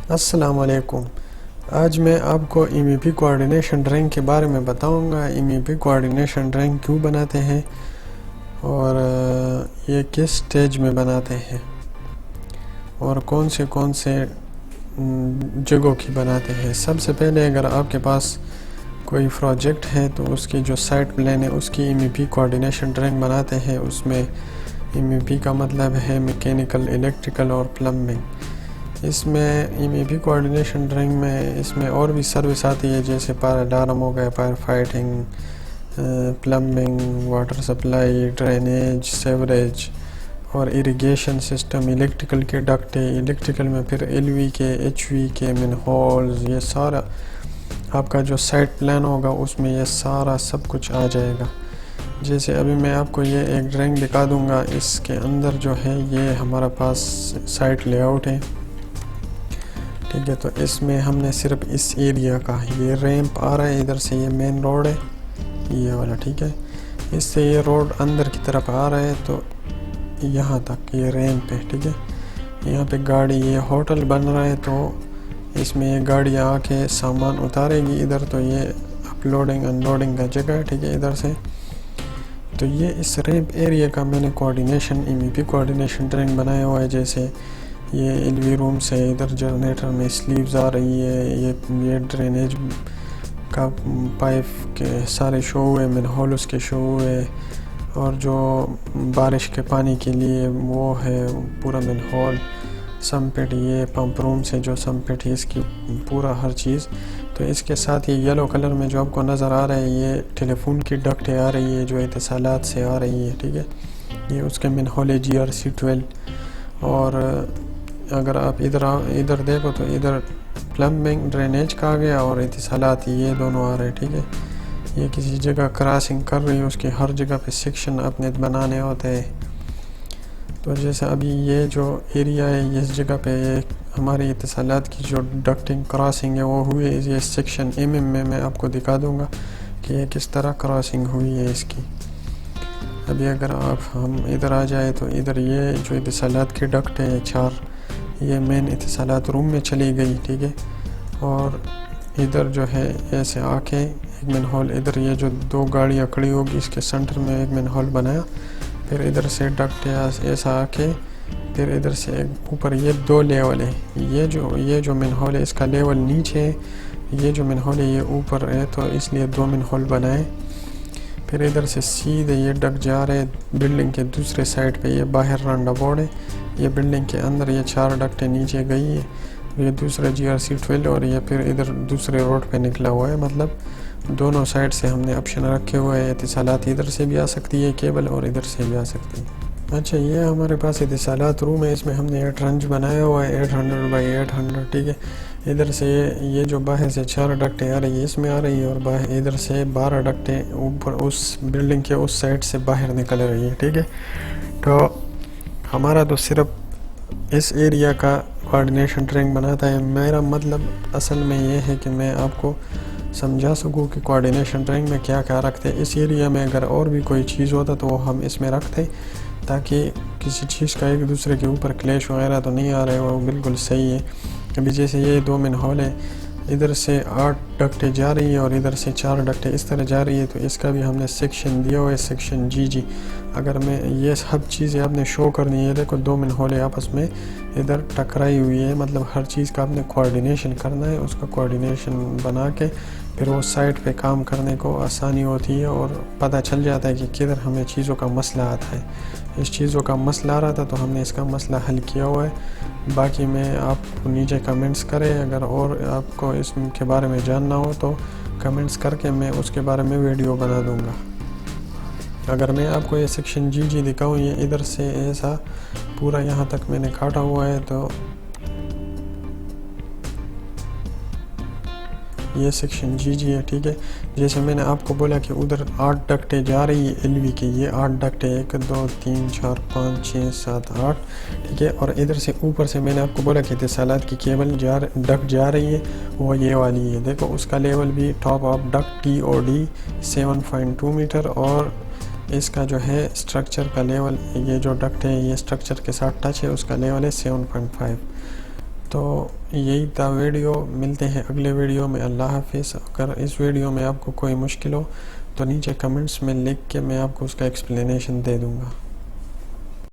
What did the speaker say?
السلام علیکم۔ آج میں آپ کو ایم ای پی کوآرڈینیشن ڈرائنگ کے بارے میں بتاؤں گا۔ ایم ای پی کوآرڈینیشن ڈرائنگ کیوں بناتے ہیں اور یہ کس سٹیج میں بناتے ہیں اور کون سے جگہوں کی بناتے ہیں۔ سب سے پہلے اگر آپ کے پاس کوئی پروجیکٹ ہے تو اس کی جو سائٹ پلان ہے اس کی ایم ای پی کوآرڈینیشن ڈرائنگ بناتے ہیں۔ اس میں ایم ای پی کا مطلب ہے میکینیکل، الیکٹریکل اور پلمبنگ۔ اس میں ایم ای پی کوآرڈینیشن ڈرائنگ میں اس میں اور بھی سروس آتی ہے، جیسے فائر الارم ہو گیا، fire fighting, plumbing, water supply, drainage, sewerage اور اریگیشن سسٹم، الیکٹریکل کے ڈکٹ، الیکٹریکل میں پھر ایل وی کے، ایچ وی کے، مین ہولز، یہ سارا آپ کا جو سائٹ پلان ہوگا اس میں یہ سارا سب کچھ آ جائے گا۔ جیسے ابھی میں آپ کو یہ ایک ڈرائنگ دکھا دوں گا، اس کے اندر جو ہے یہ ہمارا پاس سائٹ لے آؤٹ ہے، ٹھیک ہے۔ تو اس میں ہم نے صرف اس ایریا کا یہ ریمپ آ رہا ہے، ادھر سے یہ مین روڈ ہے یہ والا، ٹھیک ہے۔ اس سے یہ روڈ اندر کی طرف آ رہا ہے تو یہاں تک یہ ریمپ ہے، ٹھیک ہے۔ یہاں پہ گاڑی، یہ ہوٹل بن رہا ہے تو اس میں یہ گاڑی آ کے سامان اتارے گی ادھر، تو یہ اپلوڈنگ انلوڈنگ کا جگہ ہے، ٹھیک ہے، ادھر سے۔ تو یہ اس ریمپ ایریا کا میں نے کوآرڈینیشن ایم ای پی کوآرڈینیشن ڈرائنگ بنایا ہوا ہے۔ جیسے یہ ایل وی روم سے ادھر جنریٹر میں سلیوز آ رہی ہے، یہ ڈرینیج کا پائپ کے سارے شو ہوئے، مین ہول اس کے شو ہوئے، اور جو بارش کے پانی کے لیے وہ ہے پورا مین ہول، سمپٹ، یہ پمپ روم سے جو سمپٹ ہے اس کی پورا ہر چیز۔ تو اس کے ساتھ یہ یلو کلر میں جو آپ کو نظر آ رہا ہے یہ ٹیلی فون کی ڈکٹ آ رہی ہے جو اتصالات سے آ رہی ہے، ٹھیک ہے۔ یہ اس کے مین ہول ہے GRC12۔ اور اگر آپ ادھر دیکھو تو ادھر پلمبنگ ڈرینیج کا آ گیا اور اتصالات یہ دونوں آ رہے، ٹھیک ہے۔ یہ کسی جگہ کراسنگ کر رہی ہے، اس کی ہر جگہ پہ سیکشن اپنے بنانے ہوتے ہیں۔ تو جیسے ابھی یہ جو ایریا ہے اس جگہ پہ ہماری اتصالات کی جو ڈکٹنگ کراسنگ ہے وہ ہوئی ہے، یہ سیکشن میں آپ کو دکھا دوں گا کہ یہ کس طرح کراسنگ ہوئی ہے اس کی۔ ابھی اگر ہم ادھر آ جائے تو ادھر یہ جو اتصالات کی ڈکٹ ہے 4، یہ مین اتصالات روم میں چلی گئی، ٹھیک ہے۔ اور ادھر جو ہے ایسے آ کے ایک مین ہول، ادھر یہ جو 2 گاڑیاں کھڑی ہوگی اس کے سنٹر میں ایک مین ہول بنایا، پھر ادھر سے ڈکٹ ایسا آ کے پھر ادھر سے اوپر یہ 2 لیول ہے، یہ جو مین ہول ہے اس کا لیول نیچے ہے، یہ جو مین ہول ہے یہ اوپر ہے، تو اس لیے 2 مین ہول بنائے۔ پھر ادھر سے سیدھے یہ ڈک جا رہے بلڈنگ کے دوسرے سائڈ پہ، یہ باہر رنڈا بورڈ ہے، یہ بلڈنگ کے اندر یہ 4 ڈکٹیں نیچے گئی ہے، یہ دوسرا GRC12 اور یہ پھر ادھر دوسرے روڈ پہ نکلا ہوا ہے۔ مطلب دونوں سائڈ سے ہم نے آپشن رکھے ہوئے ہیں، اتصالات ادھر سے بھی آ سکتی ہے کیبل اور ادھر سے بھی آ سکتی ہے۔ اچھا، یہ ہمارے پاس اتصالات روم ہے، اس میں ہم نے 8 رنج بنایا ہوا ہے 800x800، ٹھیک ہے۔ ادھر سے یہ جو باہر سے 4 ڈکٹیں آ رہی ہے اس میں آ رہی ہے، اور ادھر سے 12 ڈکٹیں اوپر اس بلڈنگ کے اس سائڈ سے باہر نکل رہی ہے، ٹھیک ہے۔ تو ہمارا تو صرف اس ایریا کا کوآرڈینیشن ڈرائنگ بناتا ہے۔ میرا مطلب اصل میں یہ ہے کہ میں آپ کو سمجھا سکوں کہ کوآرڈینیشن ڈرائنگ میں کیا کیا رکھتے ہیں۔ اس ایریا میں اگر اور بھی کوئی چیز ہوتا تو وہ ہم اس میں رکھتے تاکہ کسی چیز کا ایک دوسرے کے اوپر کلیش وغیرہ تو نہیں آ رہے، وہ بالکل صحیح ہے۔ ابھی جیسے یہ 2 مین ہول ہے، ادھر سے 8 ڈکٹیں جا رہی ہے اور ادھر سے 4 ڈکٹیں اس طرح جا رہی ہے، تو اس کا بھی ہم نے سیکشن دیا ہوا ہے، سیکشن جی۔ اگر میں یہ سب چیزیں آپ نے شو کرنی ہے، دیکھو 2 مین ہول آپس میں ادھر ٹکرائی ہوئی ہے، مطلب ہر چیز کا آپ نے کوآرڈینیشن کرنا ہے، اس کا کوآرڈینیشن بنا کے پھر وہ سائٹ پہ کام کرنے کو آسانی ہوتی ہے اور پتہ چل جاتا ہے کہ کدھر ہمیں چیزوں کا مسئلہ آتا ہے۔ اس چیزوں کا مسئلہ آ رہا تھا تو ہم نے اس کا مسئلہ حل کیا ہوا ہے۔ باقی میں آپ کو نیچے کمنٹس کریں، اگر اور آپ کو اس کے بارے میں جاننا ہو تو کمنٹس کر کے میں اس کے بارے میں ویڈیو بنا دوں گا۔ اگر میں آپ کو یہ سیکشن جی دکھاؤں، یہ ادھر سے ایسا پورا یہاں تک میں نے کاٹا ہوا ہے، تو یہ سیکشن جی ہے، ٹھیک ہے۔ جیسے میں نے آپ کو بولا کہ ادھر 8 ڈکٹیں جا رہی ہے ایل وی کی، یہ 8 ڈکٹیں 1 2 3 4 5 6 7 8، ٹھیک ہے۔ اور ادھر سے اوپر سے میں نے آپ کو بولا کہ اتصالات کی کیبل ڈک جا رہی ہے، وہ یہ والی ہے، دیکھو اس کا لیول بھی ٹاپ آف ڈکٹ TOD 7.2 میٹر، اور اس کا جو ہے سٹرکچر کا لیول، یہ جو ڈکٹ ہے یہ سٹرکچر کے ساتھ ٹچ ہے، اس کا لیول ہے 7.5۔ تو یہی تھا ویڈیو، ملتے ہیں اگلے ویڈیو میں، اللہ حافظ۔ اگر اس ویڈیو میں آپ کو کوئی مشکل ہو تو نیچے کمنٹس میں لکھ کے میں آپ کو اس کا ایکسپلینیشن دے دوں گا۔